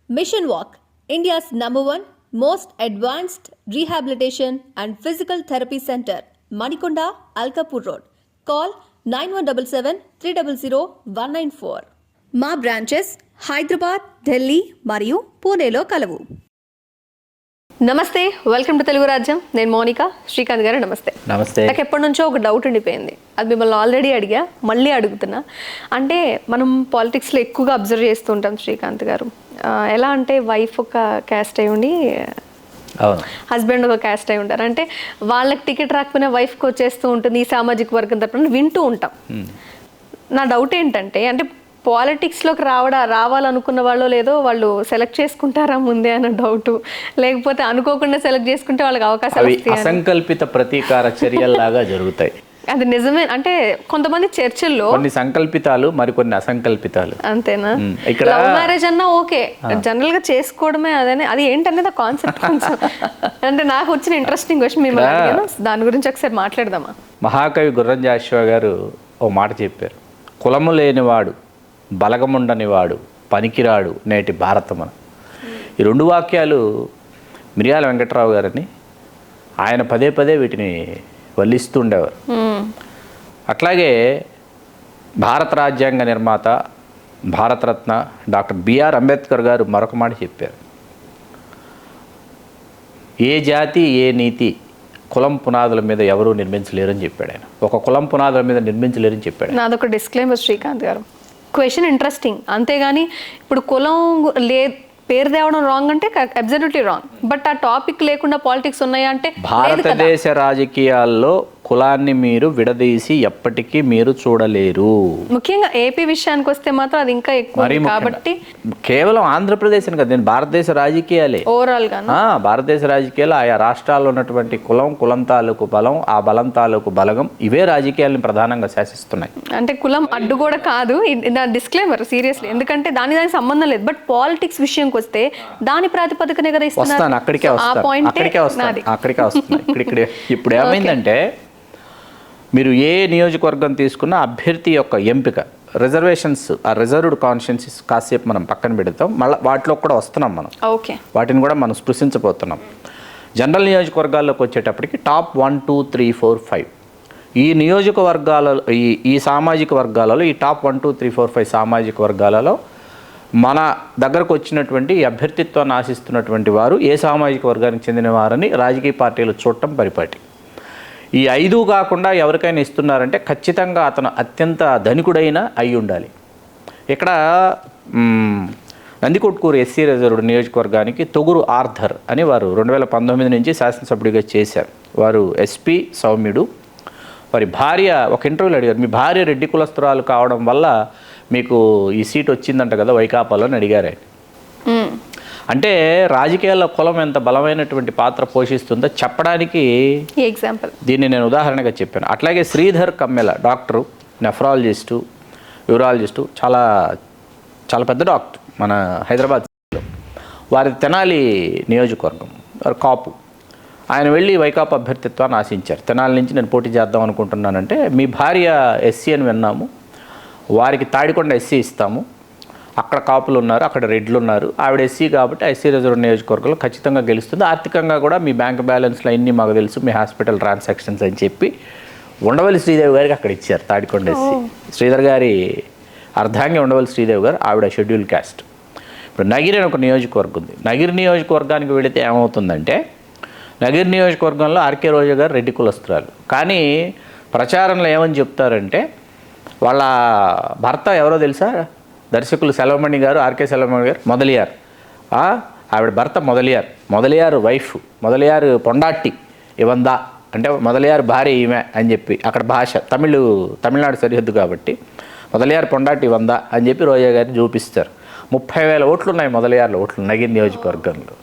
Mission Walk, India's #1 most advanced rehabilitation and physical therapy center, Manikonda, Alkapur Road. Call 9177 300 194. మా branches Hyderabad, Delhi మరియు పూణేలో కలవు. నమస్తే, వెల్కమ్ టు తెలుగు రాజ్యం. నేను మోనికా. శ్రీకాంత్ గారు నమస్తే. నమస్తే. నాకు ఎప్పటి నుంచో ఒక డౌట్ ఉండిపోయింది, అది మిమ్మల్ని ఆల్రెడీ అడిగా, మళ్ళీ అడుగుతున్నా. అంటే మనం పాలిటిక్స్లో ఎక్కువగా అబ్జర్వ్ చేస్తూ ఉంటాం శ్రీకాంత్ గారు. ఎలా అంటే వైఫ్ ఒక క్యాస్ట్ అయి ఉండి హస్బెండ్ ఒక క్యాస్ట్ అయి ఉంటారు. అంటే వాళ్ళకి టికెట్ రాకపోయినా వైఫ్కి వచ్చేస్తూ ఉంటుంది ఈ సామాజిక వర్గం తరపున వింటూ ఉంటాం. నా డౌట్ ఏంటంటే, అంటే పాలిటిక్స్లోకి రావాలనుకున్న వాళ్ళు లేదో వాళ్ళు సెలెక్ట్ చేసుకుంటారా ముందే అన్న డౌట్, లేకపోతే అనుకోకుండా సెలెక్ట్ చేసుకుంటే వాళ్ళకి అవకాశాలు అసంకల్పిత ప్రతీకార చర్యల్లాగా జరుగుతాయి. అది నిజమే. అంటే కొంతమంది చర్చల్లో కొన్ని సంకల్పితాలు, మరికొన్ని అసంకల్పితాలు. అంతేనా? ఇక్కడ లవ్ మ్యారేజ్ అన్నా ఓకే, జనరల్ గా చేసుకోవడమే అదని, అది ఏంటనేది కాన్సెప్ట్ కొంచెం అంటే నాకు వచ్చిన ఇంట్రెస్టింగ్ క్వశ్చన్ మిమ్మల్ని అడిగాను. దాని గురించి ఒకసారి మాట్లాడదామా? మహాకవి గుర్రం జాషువా గారు ఓ మాట చెప్పారు, కులము లేనివాడు, బలగముండనివాడు పనికిరాడు నేటి భారతమన. ఈ రెండు వాక్యాలు మిర్యాల వెంకట్రావు గారని ఆయన పదే పదే వీటిని వల్లిస్తూ ఉండేవారు. అట్లాగే భారత రాజ్యాంగ నిర్మాత, భారతరత్న డాక్టర్ బిఆర్ అంబేద్కర్ గారు మరొక మాట చెప్పారు, ఏ జాతి ఏ నీతి కులం పునాదుల మీద ఎవరూ నిర్మించలేరని చెప్పాడు. ఆయన ఒక కులం పునాదుల మీద నిర్మించలేరని చెప్పాడు. నాదొక డిస్క్లైమర్ శ్రీకాంత్ గారు, క్వశ్చన్ ఇంట్రెస్టింగ్, అంతేగాని ఇప్పుడు కులం పేరు తేవడం రాంగ్ అంటే అబ్సల్యూట్లీ రాంగ్. బట్ ఆ టాపిక్ లేకుండా పాలిటిక్స్ ఉన్నాయా అంటే, భారతదేశ రాజకీయాల్లో కులాన్ని మీరు విడదీసి ఎప్పటికీ మీరు చూడలేరు. ముఖ్యంగా ఏపీ విషయానికి వస్తే మాత్రం అది ఇంకా ఎక్కువ. కాబట్టి కేవలం ఆంధ్రప్రదేశ్ కదా, నేను భారతదేశ రాజకీయాలే ఓవరాల్ గా, భారతదేశ రాజకీయాలు ఆయా రాష్ట్రాల్లో ఉన్నటువంటి కులం తాలూకు బలం, ఆ బలం తాలూకు బలగం, ఇవే రాజకీయాలను ప్రధానంగా శాసిస్తున్నాయి. అంటే కులం అడ్డు కూడా కాదు, డిస్క్లైమర్ సీరియస్లీ, ఎందుకంటే దానికి సంబంధం లేదు. బట్ పాలిటిక్స్ విషయంకి వస్తే దాని ప్రాతిపదికనే కదా ఇస్తున్నారు. అక్కడికే వస్తాను. ఇప్పుడు ఏమైందంటే, మీరు ఏ నియోజకవర్గం తీసుకున్నా అభ్యర్థి యొక్క ఎంపిక, రిజర్వేషన్స్, ఆ రిజర్వ్డ్ కాన్స్టిట్యున్సీస్ కాసేపు మనం పక్కన పెడతాం, మళ్ళీ వాటిలో కూడా వస్తున్నాం మనం. ఓకే, వాటిని కూడా మనం స్పృశించబోతున్నాం. జనరల్ నియోజకవర్గాల్లోకి వచ్చేటప్పటికి టాప్ 1, 2, 3, 4, 5 ఈ నియోజకవర్గాలలో, ఈ సామాజిక వర్గాలలో, ఈ టాప్ 1, 2, 3, 4, 5 సామాజిక వర్గాలలో మన దగ్గరకు వచ్చినటువంటి అభ్యర్థిత్వాన్ని ఆశిస్తున్నటువంటి వారు ఏ సామాజిక వర్గానికి చెందిన వారని రాజకీయ పార్టీలు చూడటం పరిపాటి. ఈ 5 కాకుండా ఎవరికైనా ఇస్తున్నారంటే ఖచ్చితంగా అతను అత్యంత ధనికుడైన అయి ఉండాలి. ఇక్కడ నందికొట్కూరు ఎస్సీ రిజర్వ్డ్ నియోజకవర్గానికి తొగురు ఆర్థర్ అని వారు 2019 నుంచి శాసనసభ్యుడిగా చేశారు. వారు ఎస్పీ సౌమ్యుడు. వారి భార్య ఒక ఇంటర్వ్యూలో అడిగారు, మీ భార్య రెడ్డి కులస్తురాలు కావడం వల్ల మీకు ఈ సీట్ వచ్చిందంట కదా వైకాపాలో అని అడిగారు ఆయన. అంటే రాజకీయాల్లో కులం ఎంత బలమైనటువంటి పాత్ర పోషిస్తుందో చెప్పడానికి ఎగ్జాంపుల్ దీన్ని నేను ఉదాహరణగా చెప్పాను. అట్లాగే Sridhar Kammela doctor, nephrologist, urologist, చాలా చాలా పెద్ద డాక్టర్ మన హైదరాబాద్లో. వారి తెనాలి నియోజకవర్గం, వారు కాపు. ఆయన వెళ్ళి వైకాపా అభ్యర్థిత్వాన్ని ఆశించారు. తెనాలి నుంచి నేను పోటీ చేద్దాం అనుకుంటున్నానంటే, మీ భార్య ఎస్సీ అని విన్నాము, వారికి తాడికొండ ఎస్సీ ఇస్తాము, అక్కడ కాపులు ఉన్నారు, అక్కడ రెడ్లు ఉన్నారు, ఆవిడ ఎస్సీ కాబట్టి ఎస్సీ రిజర్వ్ నియోజకవర్గంలో ఖచ్చితంగా గెలుస్తుంది, ఆర్థికంగా కూడా మీ బ్యాంక్ బ్యాలెన్స్లో అన్నీ మాకు తెలుసు, మీ హాస్పిటల్ ట్రాన్సాక్షన్స్ అని చెప్పి ఉండవల్లి శ్రీదేవి గారికి అక్కడ ఇచ్చారు తాడికొండ ఎస్సీ. శ్రీధర్ గారి అర్ధాంగి ఉండవల్లి శ్రీదేవి గారు, ఆవిడ షెడ్యూల్ క్యాస్ట్. ఇప్పుడు నగిరి అని ఒక నియోజకవర్గం ఉంది. నగిరి నియోజకవర్గానికి వెళితే ఏమవుతుందంటే, నగిరి నియోజకవర్గంలో ఆర్కే రోజా గారు రెడ్డి కులస్తురాలు. కానీ ప్రచారంలో ఏమని చెప్తారంటే, వాళ్ళ భర్త ఎవరో తెలుసా, దర్శకులు సెలవమణి గారు, ఆర్కే సెలవమణి గారు మొదలియార్. ఆవిడ భర్త మొదలియార్ వైఫ్, మొదలియార్ పొండాట్టి ఇవందా, అంటే మొదలియార్ భార్య ఈమె అని చెప్పి, అక్కడ భాష తమిళనాడు సరిహద్దు కాబట్టి మొదలియార్ పొండాట్టి ఇవందా అని చెప్పి రోజా గారిని చూపిస్తారు. 30,000 ఓట్లు ఉన్నాయి మొదలియార్ల ఓట్లు నగిరి నియోజకవర్గంలో.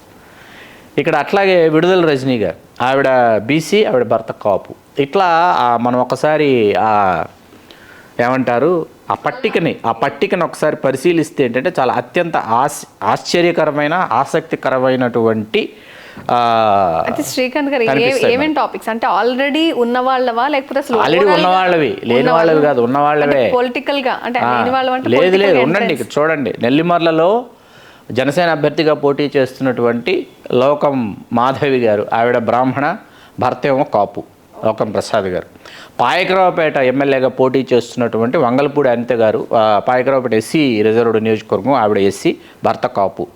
ఇక్కడ అట్లాగే విడుదల రజనీ గారు, ఆవిడ బీసీ, ఆవిడ భర్త కాపు. ఇట్లా మనం ఒకసారి ఏమంటారు ఆ పట్టికని ఒకసారి పరిశీలిస్తే ఏంటంటే, చాలా అత్యంత ఆశ్చర్యకరమైన, ఆసక్తికరమైనటువంటి శ్రీకాంత్ గారు ఏమేం టాపిక్స్ అంటే ఆల్రెడీ ఉన్న వాళ్ళవా, లేకపోతే ఆల్రెడీ ఉన్నవాళ్ళవి, లేని వాళ్ళవి కాదు, ఉన్నవాళ్ళవే. పొలిటికల్ గా అంటే లేదు ఉండండి, చూడండి నెల్లిమర్లలో జనసేన అభ్యర్థిగా పోటీ చేస్తున్నటువంటి లోకం మాధవి గారు, ఆవిడ బ్రాహ్మణ, భర్త ఏమో కాపు, లోకం ప్రసాద్ గారు. పాయకరావుపేట ఎమ్మెల్యేగా పోటీ చేస్తున్నటువంటి వంగలపూడి అనిత గారు, పాయకరావుపేట ఎస్సీ రిజర్వ్డ్ నియోజకవర్గం, ఆవిడ ఎస్సీ, భర్త కాపు.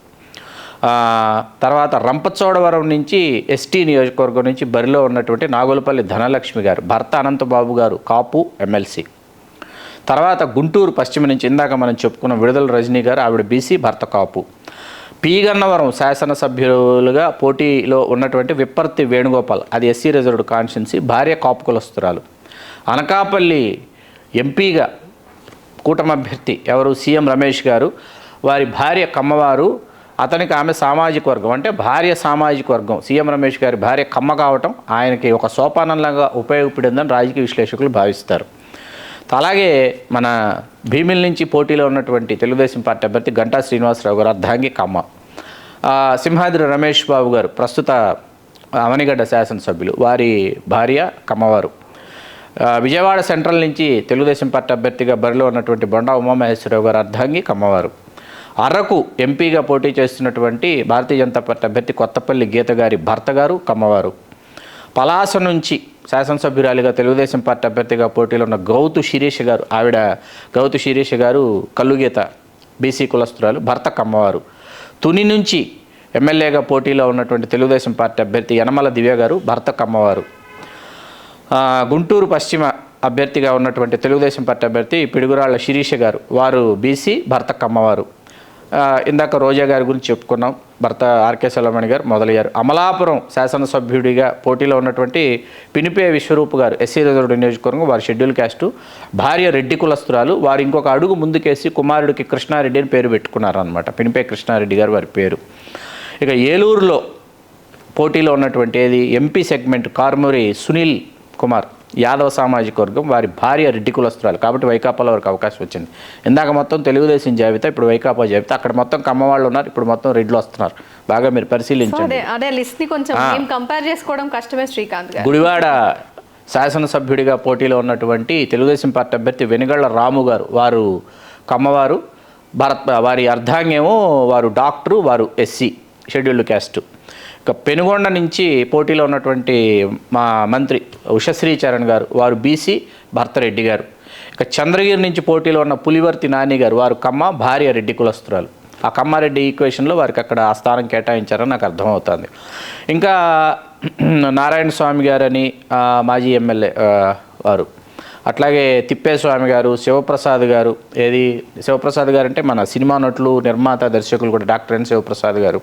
తర్వాత రంపచోడవరం నుంచి ఎస్టీ నియోజకవర్గం నుంచి బరిలో ఉన్నటువంటి నాగులపల్లి ధనలక్ష్మి గారు, భర్త అనంతబాబు గారు, కాపు, ఎమ్మెల్సీ. తర్వాత గుంటూరు పశ్చిమ నుంచి ఇందాక మనం చెప్పుకున్న విడుదల రజనీ గారు, ఆవిడ బీసీ, భర్త కాపు. పీగన్నవరం శాసనసభ్యులుగా పోటీలో ఉన్నటువంటి విప్పర్తి వేణుగోపాల్, అది ఎస్సీ రిజర్వ్డ్ కాన్స్టిట్యున్సీ, భార్య కాపు కులస్తురాలు. అనకాపల్లి ఎంపీగా కూటమి అభ్యర్థి ఎవరు, సీఎం రమేష్ గారు, వారి భార్య కమ్మవారు, అతనికి ఆమె సామాజిక వర్గం, అంటే భార్య సామాజిక వర్గం. సీఎం రమేష్ గారి భార్య కమ్మ కావటం ఆయనకి ఒక సోపానంలాగా ఉపయోగపడిందని రాజకీయ విశ్లేషకులు భావిస్తారు. అలాగే మన భీమిల్ నుంచి పోటీలో ఉన్నటువంటి తెలుగుదేశం పార్టీ అభ్యర్థి గంటా శ్రీనివాసరావు గారు, అర్ధాంగి, కమ్మ. సింహాద్రి రమేష్ బాబు గారు, ప్రస్తుత అవనిగడ్డ శాసనసభ్యులు, వారి భార్య కమ్మవారు. విజయవాడ సెంట్రల్ నుంచి తెలుగుదేశం పార్టీ అభ్యర్థిగా బరిలో ఉన్నటువంటి బొండా ఉమామహేశ్వరరావు గారు, అర్ధాంగి, కమ్మవారు. అరకు ఎంపీగా పోటీ చేస్తున్నటువంటి భారతీయ జనతా పార్టీ అభ్యర్థి కొత్తపల్లి గీత గారి భర్త గారు, కమ్మవారు. పలాస నుంచి శాసనసభ్యురాలిగా తెలుగుదేశం పార్టీ అభ్యర్థిగా పోటీలో ఉన్న గౌతు శిరీష గారు, ఆవిడ గౌతు శిరీష గారు కల్లుగీత, బీసీ కులస్తురాలు, భర్త కమ్మవారు. తుని నుంచి ఎమ్మెల్యేగా పోటీలో ఉన్నటువంటి తెలుగుదేశం పార్టీ అభ్యర్థి యనమల దివ్య గారు, భర్త కమ్మవారు. గుంటూరు పశ్చిమ అభ్యర్థిగా ఉన్నటువంటి తెలుగుదేశం పార్టీ అభ్యర్థి పిడుగురాళ్ల శిరీష గారు, వారు బీసీ, భర్త కమ్మవారు. ఇందాక రోజా గారి గురించి చెప్పుకున్నాం, భర్త ఆర్కే సెలమణి గారు మొదలయ్యారు. అమలాపురం శాసనసభ్యుడిగా పోటీలో ఉన్నటువంటి పినిపే విశ్వరూప్ గారు, ఎస్సీ రిజర్వ్డ్ నియోజకవర్గం, వారి షెడ్యూల్ క్యాస్టు, భార్య రెడ్డి కులస్తురాలు. వారు ఇంకొక అడుగు ముందుకేసి కుమారుడికి కృష్ణారెడ్డి అని పేరు పెట్టుకున్నారు అనమాట, పినిపే కృష్ణారెడ్డి గారు వారి పేరు. ఇక ఏలూరులో పోటీలో ఉన్నటువంటి ఏది ఎంపీ సెగ్మెంట్ కారుమూరి సునీల్ కుమార్, యాదవ సామాజిక వర్గం, వారి భార్య రెడ్డి కులస్తురాలు. కాబట్టి వైకాపాలో వారికి అవకాశం వచ్చింది. ఇందాక మొత్తం తెలుగుదేశం జాబితా, ఇప్పుడు వైకాపా జాబితా. అక్కడ మొత్తం కమ్మ వాళ్ళు ఉన్నారు, ఇప్పుడు మొత్తం రెడ్లు వస్తున్నారు. బాగా మీరు పరిశీలించండి. అదే లిస్ట్ ని కొంచెం కంపేర్ చేసుకోవడం కష్టమే శ్రీకాంత్ గారు. గుడివాడ శాసనసభ్యుడిగా పోటీలో ఉన్నటువంటి తెలుగుదేశం పార్టీ అభ్యర్థి వెనుగళ్ల రాము గారు, వారు కమ్మవారు, వారి అర్ధాంగేమో వారు డాక్టరు, వారు ఎస్సీ షెడ్యూల్డ్ క్యాస్ట్. ఇక పెనుగొండ నుంచి పోటీలో ఉన్నటువంటి మా మంత్రి ఉషశ్రీ చరణ్ గారు, వారు బీసీ, భర్త రెడ్డి గారు. ఇక చంద్రగిరి నుంచి పోటీలో ఉన్న పులివర్తి నాని గారు, వారు కమ్మ, భార్య రెడ్డి కులస్తురాలు. ఆ కమ్మారెడ్డి ఈక్వేషన్లో వారికి అక్కడ ఆ స్థానం కేటాయించారని నాకు అర్థమవుతుంది. ఇంకా నారాయణ స్వామి గారని మాజీ ఎమ్మెల్యే వారు, అట్లాగే తిప్పేస్వామి గారు, శివప్రసాద్ గారు, ఏది శివప్రసాద్ గారు అంటే మన సినిమా నటులు, నిర్మాత, దర్శకులు కూడా, డాక్టర్ ఎన్ శివప్రసాద్ గారు.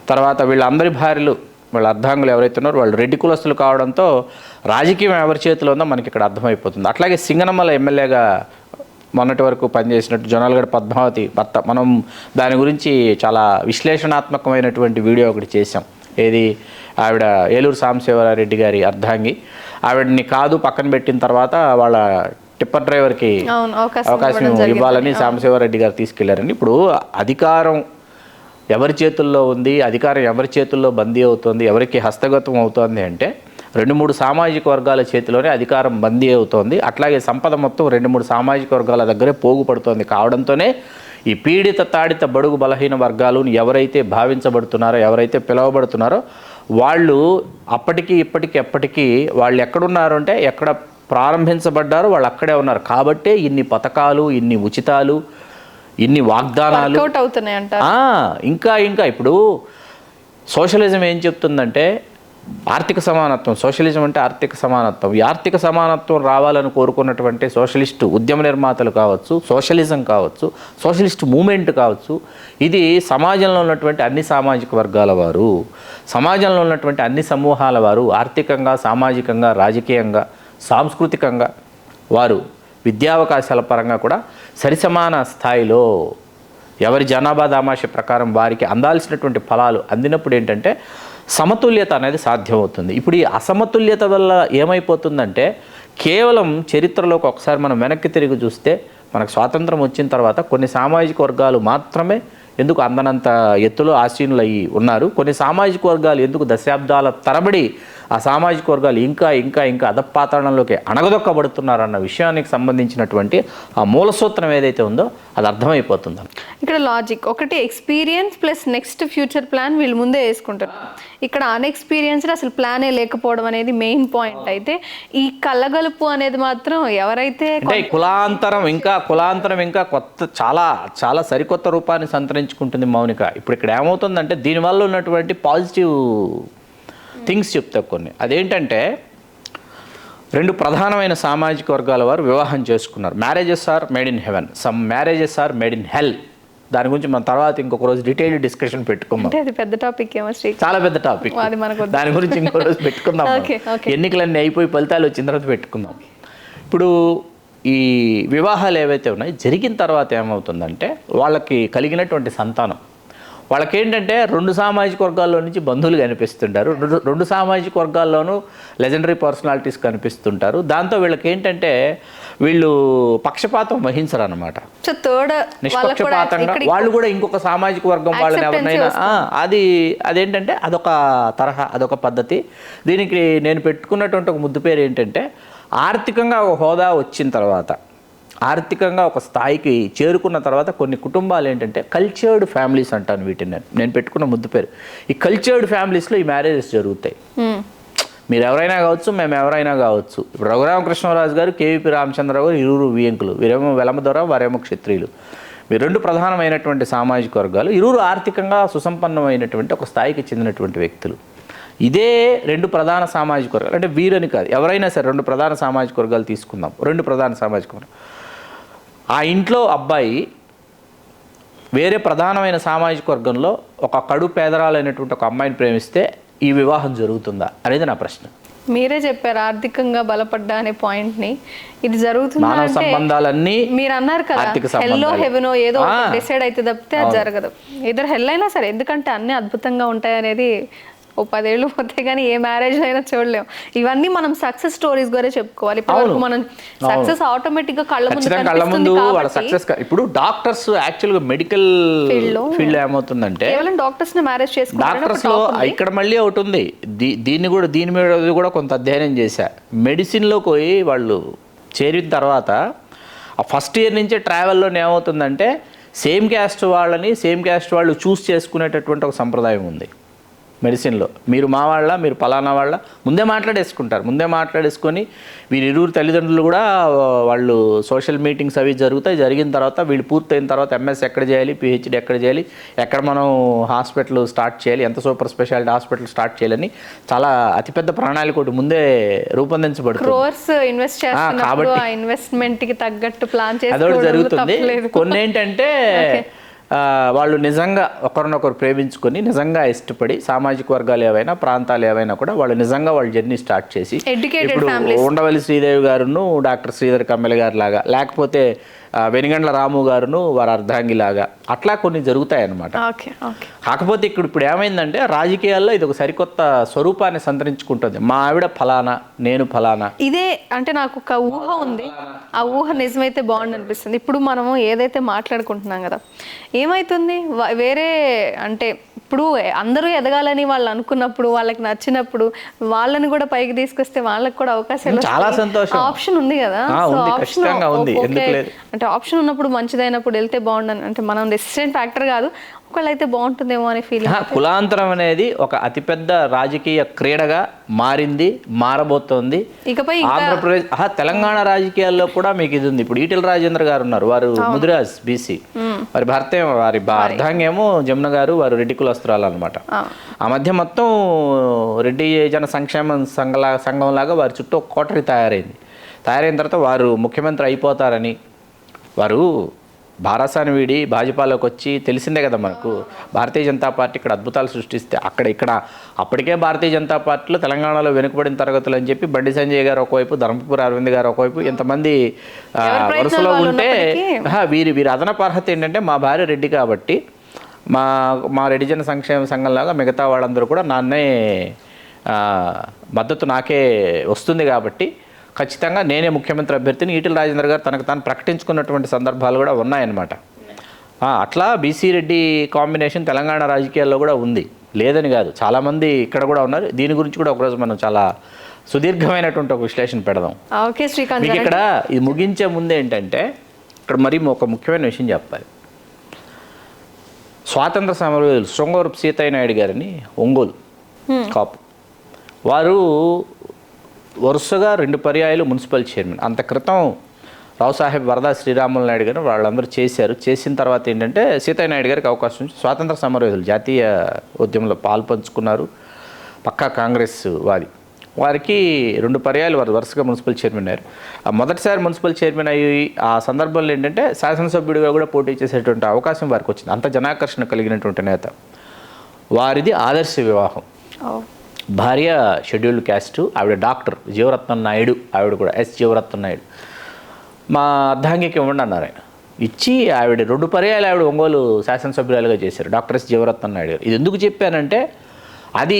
తర్వాత వీళ్ళందరి భార్యలు, వాళ్ళ అర్ధాంగులు ఎవరైతే ఉన్నారో వాళ్ళు రెడ్డి కులస్తులు కావడంతో రాజకీయం ఎవరి చేతిలో ఉందో మనకి ఇక్కడ అర్థమైపోతుంది. అట్లాగే సింగనమల ఎమ్మెల్యేగా మొన్నటి వరకు పనిచేసినట్టు జొన్నలగడ్డ పద్మావతి భర్త, మనం దాని గురించి చాలా విశ్లేషణాత్మకమైనటువంటి వీడియో ఒకటి చేసాం. ఏది ఆవిడ ఏలూరు సాంబశివరారెడ్డి గారి అర్ధాంగి. ఆవిడని కాదు పక్కన పెట్టిన తర్వాత వాళ్ళ టిప్పర్ డ్రైవర్కి అవకాశం ఇవ్వాలని సాంబశివరారెడ్డి గారు తీసుకెళ్లారని. ఇప్పుడు అధికారం ఎవరి చేతుల్లో ఉంది, అధికారం ఎవరి చేతుల్లో బందీ అవుతుంది, ఎవరికి హస్తగతం అవుతుంది అంటే 2-3 సామాజిక వర్గాల చేతిలోనే అధికారం బందీ అవుతోంది. అట్లాగే సంపద మొత్తం 2-3 సామాజిక వర్గాల దగ్గరే పోగుపడుతోంది. కావడంతోనే ఈ పీడిత తాడిత బడుగు బలహీన వర్గాలు ఎవరైతే భావించబడుతున్నారో, ఎవరైతే పిలువబడుతున్నారో వాళ్ళు అప్పటికి ఇప్పటికి ఎప్పటికీ వాళ్ళు ఎక్కడున్నారు అంటే, ఎక్కడ ప్రారంభించబడ్డారో వాళ్ళు అక్కడే ఉన్నారు. కాబట్టే ఇన్ని పథకాలు, ఇన్ని ఉచితాలు, ఇన్ని వాగ్దానాలు అవుతున్నాయంట. ఇంకా ఇప్పుడు సోషలిజం ఏం చెప్తుందంటే ఆర్థిక సమానత్వం. సోషలిజం అంటే ఆర్థిక సమానత్వం. ఈ ఆర్థిక సమానత్వం రావాలని కోరుకున్నటువంటి సోషలిస్టు ఉద్యమ నిర్మాతలు కావచ్చు, సోషలిజం కావచ్చు, సోషలిస్ట్ మూమెంట్ కావచ్చు, ఇది సమాజంలో ఉన్నటువంటి అన్ని సామాజిక వర్గాల వారు, సమాజంలో ఉన్నటువంటి అన్ని సమూహాల వారు ఆర్థికంగా, సామాజికంగా, రాజకీయంగా, సాంస్కృతికంగా వారు విద్యావకాశాల పరంగా కూడా సరిసమాన స్థాయిలో ఎవరి జనాభా దామాష ప్రకారం వారికి అందాల్సినటువంటి ఫలాలు అందినప్పుడు ఏంటంటే సమతుల్యత అనేది సాధ్యమవుతుంది. ఇప్పుడు ఈ అసమతుల్యత వల్ల ఏమైపోతుందంటే కేవలం చరిత్రలోకి ఒకసారి మనం వెనక్కి తిరిగి చూస్తే మనకు స్వాతంత్రం వచ్చిన తర్వాత కొన్ని సామాజిక వర్గాలు మాత్రమే ఎందుకు అందనంత ఎత్తులో ఆసీనులు అయ్యి ఉన్నారు, కొన్ని సామాజిక వర్గాలు ఎందుకు దశాబ్దాల తరబడి ఆ సామాజిక వర్గాలు ఇంకా ఇంకా ఇంకా అధపాతాళంలోకి అణగదొక్కబడుతున్నారన్న విషయానికి సంబంధించినటువంటి ఆ మూల సూత్రం ఏదైతే ఉందో అది అర్థమైపోతుంది. ఇక్కడ లాజిక్ ఒకటి experience plus next future plan వీళ్ళు ముందే వేసుకుంటారు. ఇక్కడ అన్ఎక్స్పీరియన్స్డ్ అసలు ప్లానే లేకపోవడం అనేది మెయిన్ పాయింట్. అయితే ఈ కళ్ళగలుపు అనేది మాత్రం ఎవరైతే అంటే కులాంతరం ఇంకా కొత్త చాలా చాలా సరికొత్త రూపాన్ని సంతరించుకుంటుంది మౌనిక. ఇప్పుడు ఇక్కడ ఏమవుతుందంటే దీనివల్ల ఉన్నటువంటి పాజిటివ్ థింగ్స్ చెప్తా కొన్ని. అదేంటంటే 2 ప్రధానమైన సామాజిక వర్గాల వారు వివాహం చేసుకున్నారు. Marriages are made in heaven, some marriages are made in hell. దాని గురించి మనం తర్వాత ఇంకొక రోజు డీటెయిల్డ్ డిస్కషన్ పెట్టుకుందాం. అది పెద్ద టాపిక్ ఏమో శ్రీ, చాలా పెద్ద టాపిక్, దాని గురించి ఇంకో రోజు పెట్టుకుందాం. ఎన్నికలన్నీ అయిపోయి ఫలితాలు వచ్చిన తర్వాత పెట్టుకుందాం. ఇప్పుడు ఈ వివాహాలు ఏవైతే ఉన్నాయో జరిగిన తర్వాత ఏమవుతుందంటే వాళ్ళకి కలిగినటువంటి సంతానం వాళ్ళకేంటంటే 2 సామాజిక వర్గాల్లో నుంచి బంధువులు కనిపిస్తుంటారు, 2 సామాజిక వర్గాల్లోనూ లెజెండరీ పర్సనాలిటీస్ కనిపిస్తుంటారు. దాంతో వీళ్ళకి ఏంటంటే వీళ్ళు పక్షపాతం వహించరు అనమాట. నిష్పక్షపాతంగా వాళ్ళు కూడా ఇంకొక సామాజిక వర్గం వాళ్ళని ఎవరినైనా అదేంటంటే అదొక తరహా, అదొక పద్ధతి. దీనికి నేను పెట్టుకున్నటువంటి ఒక ముద్దు పేరు ఏంటంటే ఆర్థికంగా ఒక హోదా వచ్చిన తర్వాత, ఆర్థికంగా ఒక స్థాయికి చేరుకున్న తర్వాత కొన్ని కుటుంబాలు ఏంటంటే కల్చర్డ్ ఫ్యామిలీస్ అంటాను వీటిని. నేను పెట్టుకున్న ముద్దు పేరు. ఈ కల్చర్డ్ ఫ్యామిలీస్లో ఈ మ్యారేజెస్ జరుగుతాయి. మీరు ఎవరైనా కావచ్చు, మేము ఎవరైనా కావచ్చు. ఇప్పుడు రఘురామకృష్ణరాజు గారు, కేవీపీ రామచంద్రరావు గారు ఇరువురు వియంకులు, వీరేమో వెలమదొర, వారేమో క్షత్రియులు. మీరు 2 ప్రధానమైనటువంటి సామాజిక వర్గాలు, ఇరువురు ఆర్థికంగా సుసంపన్నమైనటువంటి ఒక స్థాయికి చెందినటువంటి వ్యక్తులు. ఇదే 2 ప్రధాన సామాజిక వర్గాలు, అంటే వీరని కాదు, ఎవరైనా సరే 2 ప్రధాన సామాజిక వర్గాలు తీసుకుందాం. 2 ప్రధాన సామాజిక వర్గాలు. ఆ ఇంట్లో అబ్బాయి వేరే ప్రధానమైన సామాజిక వర్గంలో ఒక కడు పేదరాలైనటువంటి ఒక అమ్మాయిని ప్రేమిస్తే ఈ వివాహం జరుగుతుందా అనేది నా ప్రశ్న. మీరే చెప్పారు ఆర్థికంగా బలపడ్డా అనే పాయింట్ ని. ఇది జరుగుతుంది, మానవ సంబంధాలన్నీ మీరు అన్నారు కదా హెల్లో హెవెనో ఏదో డిసైడ్ అయితే తప్పితే అది జరగదు. ఇద్దరు హెల్ అయినా సరే, ఎందుకంటే అన్ని అద్భుతంగా ఉంటాయి అనేది ఓ 10 ఏళ్ళు పోతే కానీ ఏ మ్యారేజ్ అయినా చూడలేము. ఇవన్నీ మనం సక్సెస్ స్టోరీస్ కూడా చెప్పుకోవాలి. ఇప్పుడు మనం సక్సెస్ ఆటోమేటిక్ గా కళ్ళ ముందు వాళ్ళ సక్సెస్. ఇప్పుడు డాక్టర్స్ యాక్చువల్గా మెడికల్ ఫీల్డ్ ఏమవుతుందంటే కేవలం డాక్టర్స్ ని మ్యారేజ్ చేసుకుంటారు. డాక్టర్స్ లో ఇక్కడ మళ్ళీ ఒకటి ఉంది, దీని మీద కూడా కొంత అధ్యయనం చేశా. మెడిసిన్ లోకి పోయి వాళ్ళు చేరిన తర్వాత ఆ ఫస్ట్ ఇయర్ నుంచే ట్రావెల్లో ఏమవుతుందంటే సేమ్ క్యాస్ట్ వాళ్ళు చూస్ చేసుకునేటటువంటి ఒక సంప్రదాయం ఉంది మెడిసిన్లో. మీరు మా వాళ్ళ, మీరు పలానా వాళ్ళ ముందే మాట్లాడేసుకొని వీరిరువురు తల్లిదండ్రులు కూడా వాళ్ళు సోషల్ మీటింగ్స్ అవి జరుగుతాయి. జరిగిన తర్వాత వీళ్ళు పూర్తయిన తర్వాత ఎంఎస్ ఎక్కడ చేయాలి, పిహెచ్డి ఎక్కడ చేయాలి, ఎక్కడ మనం హాస్పిటల్ స్టార్ట్ చేయాలి, ఎంత సూపర్ స్పెషాలిటీ హాస్పిటల్ స్టార్ట్ చేయాలని చాలా అతిపెద్ద ప్రణాళిక ఒకటి ముందే రూపొందించబడుతుంది. కాబట్టి ఇన్వెస్ట్మెంట్కి తగ్గట్టు ప్లాన్ చేసి అదొకటి జరుగుతుంది. కొన్ని ఏంటంటే వాళ్ళు నిజంగా ఒకరినొకరు ప్రేమించుకొని నిజంగా ఇష్టపడి సామాజిక వర్గాలు ఏవైనా ప్రాంతాలు ఏవైనా కూడా వాళ్ళు నిజంగా వాళ్ళ జర్నీ స్టార్ట్ చేసి, ఇప్పుడు ఉండవల్లి శ్రీదేవి గారును డాక్టర్ శ్రీధర్ కమ్మెల గారు లాగా, లేకపోతే వెనిగండ్ల రాము గారును వారి అర్ధాంగిలాగా అట్లా కొన్ని జరుగుతాయన్నమాట. కాకపోతే ఇప్పుడు ఏమైందంటే రాజకీయాల్లో ఇది ఒక సరికొత్త స్వరూపాన్ని సంతరించుకుంటుంది. మా ఆవిడ ఫలానా, నేను ఫలానా. ఇదే అంటే నాకు ఒక ఊహ ఉంది, ఆ ఊహ నిజమైతే బాగుంది అనిపిస్తుంది. ఇప్పుడు మనము ఏదైతే మాట్లాడుకుంటున్నాం కదా, ఏమైతుంది వేరే అంటే ఇప్పుడు అందరూ ఎదగాలని వాళ్ళు అనుకున్నప్పుడు, వాళ్ళకి నచ్చినప్పుడు వాళ్ళని కూడా పైకి తీసుకొస్తే వాళ్ళకి కూడా అవకాశాలు, చాలా సంతోషం, ఆప్షన్ ఉంది కదా. అంటే ఆప్షన్ ఉన్నప్పుడు మంచిదైనప్పుడు వెళ్తే బాగుండని, అంటే మనం డెసిషన్ ఫ్యాక్టర్ కాదు, ఒకళ్ళైతే బాగుంటుందేమో అనే ఫీలింగ్. కులాంతరం అనేది ఒక అతిపెద్ద రాజకీయ క్రీడగా మారబోతోంది ఇకపై. ఆంధ్రప్రదేశ్ తెలంగాణ రాజకీయాల్లో కూడా మీకు ఇది ఉంది. ఇప్పుడు ఈటెల రాజేంద్ర గారు ఉన్నారు, వారు ముదిరాజ్ బీసీ, వారి అర్ధాంగేమో జమున గారు, వారు రెడ్డి కులస్తురాలు అనమాట. ఆ మధ్య మొత్తం రెడ్డి జన సంక్షేమ సంఘం లాగా వారి చుట్టూ ఒక కోటరీ తయారైన తర్వాత వారు ముఖ్యమంత్రి అయిపోతారని, వారు భారసాన్ని వీడి భాజపాలోకి వచ్చి తెలిసిందే కదా మనకు, భారతీయ జనతా పార్టీ ఇక్కడ అద్భుతాలు సృష్టిస్తే ఇక్కడ అప్పటికే భారతీయ జనతా పార్టీలో తెలంగాణలో వెనుకబడిన తరగతులు అని చెప్పి బండి సంజయ్ గారు ఒకవైపు, ధర్మపురి అరవింద్ గారు ఒకవైపు, ఇంతమంది వరుసలో ఉంటే వీరి అదనపు అర్హత ఏంటంటే మా భార్య రెడ్డి కాబట్టి మా రెడ్డి జన సంక్షేమ సంఘంలాగా మిగతా వాళ్ళందరూ కూడా నాన్నే మద్దతు నాకే వస్తుంది కాబట్టి ఖచ్చితంగా నేనే ముఖ్యమంత్రి అభ్యర్థిని ఈటెల రాజేంద్ర గారు తనకు తాను ప్రకటించుకున్నటువంటి సందర్భాలు కూడా ఉన్నాయన్నమాట. అట్లా బీసీ రెడ్డి కాంబినేషన్ తెలంగాణ రాజకీయాల్లో కూడా ఉంది, లేదని కాదు. చాలామంది ఇక్కడ కూడా ఉన్నారు. దీని గురించి కూడా ఒకరోజు మనం చాలా సుదీర్ఘమైనటువంటి ఒక విశ్లేషణ పెడదాం. ఓకే శ్రీకాంత్ మీకు ఇక్కడ ఇది ముగించే ముందు ఏంటంటే ఇక్కడ మరి ఒక ముఖ్యమైన విషయం చెప్పాలి. స్వాతంత్ర సమరయోధులు శృంగవరపు సీతయ్య నాయుడు గారిని ఒంగోలు కాపు వారు వరుసగా 2 పర్యాయాలు మున్సిపల్ చైర్మన్. అంత క్రితం రావు సాహెబ్ వరదా శ్రీరాములు నాయుడు గారు వాళ్ళందరూ చేశారు. చేసిన తర్వాత ఏంటంటే సీతయ్య నాయుడు గారికి అవకాశం నుంచి స్వాతంత్ర సమరయోధులు జాతీయ ఉద్యమంలో పాల్పంచుకున్నారు. పక్కా కాంగ్రెస్ వారికి 2 పర్యాయాలు వారు వరుసగా మున్సిపల్ చైర్మన్ అయ్యారు. మొదటిసారి మున్సిపల్ చైర్మన్ అయ్యి ఆ సందర్భంలో ఏంటంటే శాసనసభ్యుడిగా కూడా పోటీ చేసేటువంటి అవకాశం వారికి వచ్చింది. అంత జనాకర్షణ కలిగినటువంటి నేత. వారిది ఆదర్శ వివాహం. భార్య షెడ్యూల్డ్ క్యాస్ట్, ఆవిడ డాక్టర్ జీవరత్నం నాయుడు, ఆవిడ కూడా ఎస్ జీవరత్నం నాయుడు. మా అర్ధాంగికి ఇవ్వండి అన్నారు ఆయన. ఇచ్చి ఆవిడ 2 పర్యాయాలు ఆవిడ ఒంగోలు శాసనసభ్యురాలుగా చేశారు, డాక్టర్ ఎస్ జీవరత్నం నాయుడు గారు. ఇది ఎందుకు చెప్పానంటే అది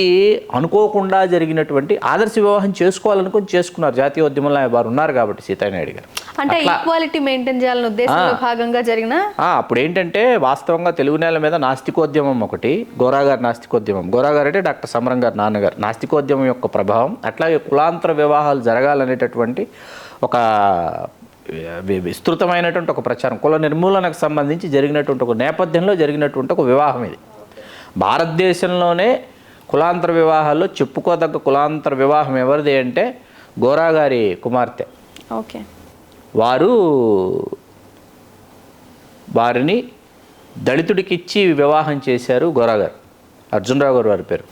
అనుకోకుండా జరిగినటువంటి ఆదర్శ వివాహం చేసుకోవాలనుకుని చేసుకున్నారు. జాతీయ ఉద్యమంలో వారు ఉన్నారు కాబట్టి సీతయ్య నాయుడు గారు. అంటే ఈక్వాలిటీ మెయింటైన్ చేయాలని ఉద్దేశంలో భాగంగా జరిగిన అప్పుడు ఏంటంటే వాస్తవంగా తెలుగు నేల మీద నాస్తికోద్యమం ఒకటి, గోరాగారి నాస్తికోద్యమం. గోరాగారు అంటే డాక్టర్ సమరం గారు నాన్నగారు. నాస్తికోద్యమం యొక్క ప్రభావం, అట్లాగే కులాంతర వివాహాలు జరగాలనేటటువంటి ఒక విస్తృతమైనటువంటి ఒక ప్రచారం, కుల నిర్మూలనకు సంబంధించి జరిగినటువంటి ఒక నేపథ్యంలో జరిగినటువంటి ఒక వివాహం ఇది. భారతదేశంలోనే కులాంతర వివాహాల్లో చెప్పుకోదగ్గ కులాంతర వివాహం ఎవరిది అంటే గోరాగారి కుమార్తె. ఓకే, వారిని దళితుడికి ఇచ్చి వివాహం చేశారు గోరాగారు. అర్జునరావు గారు వారి పేరు.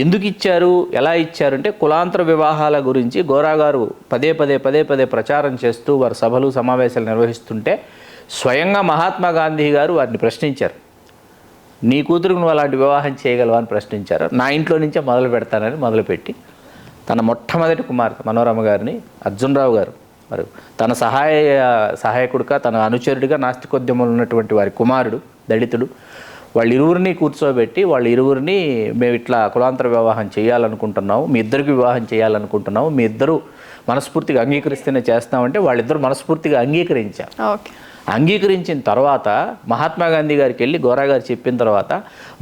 ఎందుకు ఇచ్చారు, ఎలా ఇచ్చారు అంటే కులాంతర వివాహాల గురించి గోరాగారు పదే పదే ప్రచారం చేస్తూ వారు సభలు సమావేశాలు నిర్వహిస్తుంటే స్వయంగా మహాత్మా గాంధీ గారు వారిని ప్రశ్నించారు. నీ కూతురుకు నువ్వు అలాంటి వివాహం చేయగలవా అని ప్రశ్నించారు. నా ఇంట్లో నుంచే మొదలు పెడతానని మొదలుపెట్టి తన మొట్టమొదటి కుమార్తె మనోరమ గారిని అర్జునరావు గారు మరి తన సహాయకుడిగా తన అనుచరుడిగా నాస్తికోద్యమంలో ఉన్నటువంటి వారి కుమారుడు దళితుడు వాళ్ళ ఇరువురిని కూర్చోబెట్టి వాళ్ళ ఇరువురిని మేము ఇట్లా కులాంతర వివాహం చేయాలనుకుంటున్నాము, మీ ఇద్దరికి వివాహం చేయాలనుకుంటున్నాము, మీ ఇద్దరు మనస్ఫూర్తిగా అంగీకరిస్తేనే చేస్తామంటే వాళ్ళిద్దరు మనస్ఫూర్తిగా అంగీకరించారు. అంగీకరించిన తర్వాత మహాత్మా గాంధీ గారికి వెళ్ళి గోరాగారు చెప్పిన తర్వాత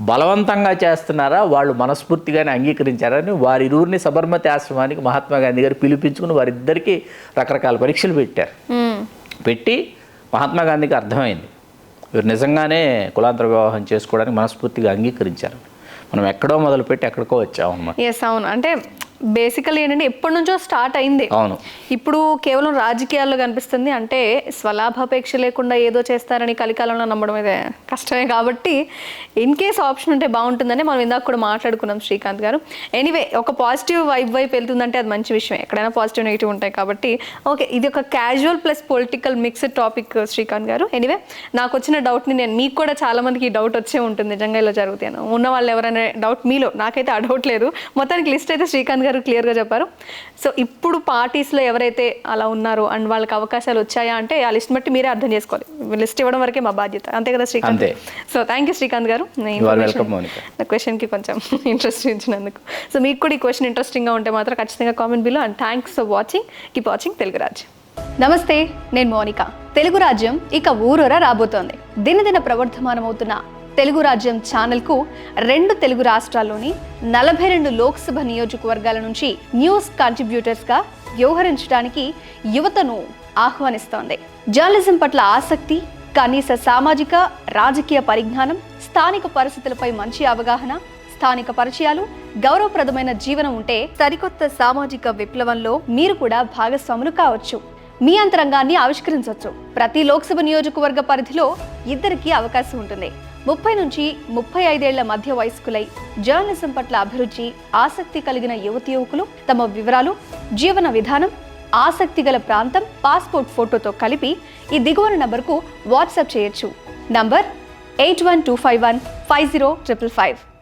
బలవంతంగా చేస్తున్నారా, వాళ్ళు మనస్ఫూర్తిగానే అంగీకరించారని వారి ఇరువురిని సబర్మతి ఆశ్రమానికి మహాత్మా గాంధీ గారు పిలిపించుకుని వారిద్దరికీ రకరకాల పరీక్షలు పెట్టారు. పెట్టి మహాత్మా గాంధీకి అర్థమైంది వీరు నిజంగానే కులాంతర వివాహం చేసుకోవడానికి మనస్ఫూర్తిగా అంగీకరించారు. మనం ఎక్కడో మొదలుపెట్టి ఎక్కడికో వచ్చాము అన్నమాట. ఎస్, అవును. అంటే బేసికల్లీ ఏంటంటే ఎప్పటి నుంచో స్టార్ట్ అయింది. అవును, ఇప్పుడు కేవలం రాజకీయాల్లో కనిపిస్తుంది. అంటే స్వలాభాపేక్ష లేకుండా ఏదో చేస్తారని కలికాలంలో నమ్మడం అయితే కష్టమే. కాబట్టి ఇన్ కేస్ ఆప్షన్ ఉంటే బాగుంటుందని మనం ఇందాక కూడా మాట్లాడుకున్నాం శ్రీకాంత్ గారు. ఎనీవే, ఒక పాజిటివ్ వైపు వెళ్తుందంటే అది మంచి విషయం. ఎక్కడైనా పాజిటివ్ నెగిటివ్ ఉంటాయి కాబట్టి ఓకే, ఇది ఒక casual plus political mixed topic Srikanth గారు. ఎనీవే, నాకు వచ్చిన డౌట్ని నేను మీకు కూడా చాలా మందికి ఈ డౌట్ వచ్చే ఉంటుంది, నిజంగా ఇలా జరుగుతాను ఉన్న వాళ్ళు ఎవరైనా డౌట్ మీలో. నాకైతే ఆ డౌట్ లేదు. మొత్తానికి లిస్ట్ అయితే శ్రీకాంత్ గారు క్లియర్గా చెప్పారు. సో ఇప్పుడు పార్టీస్లో ఎవరైతే అలా ఉన్నారో అండ్ వాళ్ళకి అవకాశాలు వచ్చాయా అంటే ఆ లిస్ట్ బట్టి మీరే అర్థం చేసుకోవాలి. లిస్ట్ ఇవ్వడం వరకే మా బాధ్యత, అంతే కదా Srikanth? So thank you Srikanth గారు, నా క్వశ్చన్కి కొంచెం ఇంట్రెస్ట్ ఇచ్చినందుకు. సో మీకు కూడా ఈ క్వశ్చన్ ఇంట్రెస్టింగ్గా ఉంటే మాత్రం ఖచ్చితంగా comment below. And thanks for watching. Keep watching Telugu రాజ్యం. నమస్తే, నేను మోనిక. తెలుగు రాజ్యం ఇక ఊరూరా రాబోతోంది. దినదిన ప్రవర్ధమానమవుతున్న తెలుగు రాజ్యం ఛానల్కు 2 తెలుగు రాష్ట్రాల్లోని 42 లోక్సభ నియోజకవర్గాల నుంచి న్యూస్ కాంట్రిబ్యూటర్స్గా వ్యవహరించడానికి యువతను ఆహ్వానిస్తోంది. జర్నలిజం పట్ల ఆసక్తి, కనీస సామాజిక రాజకీయ పరిజ్ఞానం, స్థానిక పరిస్థితులపై మంచి అవగాహన, స్థానిక పరిచయాలు, గౌరవప్రదమైన జీవనం ఉంటే సరికొత్త సామాజిక విప్లవంలో మీరు కూడా భాగస్వాములు కావచ్చు. మీ అంతరంగాన్ని ఆవిష్కరించవచ్చు. ప్రతి లోక్సభ నియోజకవర్గ పరిధిలో 2కి అవకాశం ఉంటుంది. 30 నుంచి 35 ఏళ్ల మధ్య వయస్కులై జర్నలిజం పట్ల అభిరుచి, ఆసక్తి కలిగిన యువకులు తమ వివరాలు, జీవన విధానం, ఆసక్తి గల ప్రాంతం, పాస్పోర్ట్ ఫోటోతో కలిపి ఈ దిగువన నంబర్కు వాట్సాప్ చేయొచ్చు. నంబర్ 8125150555.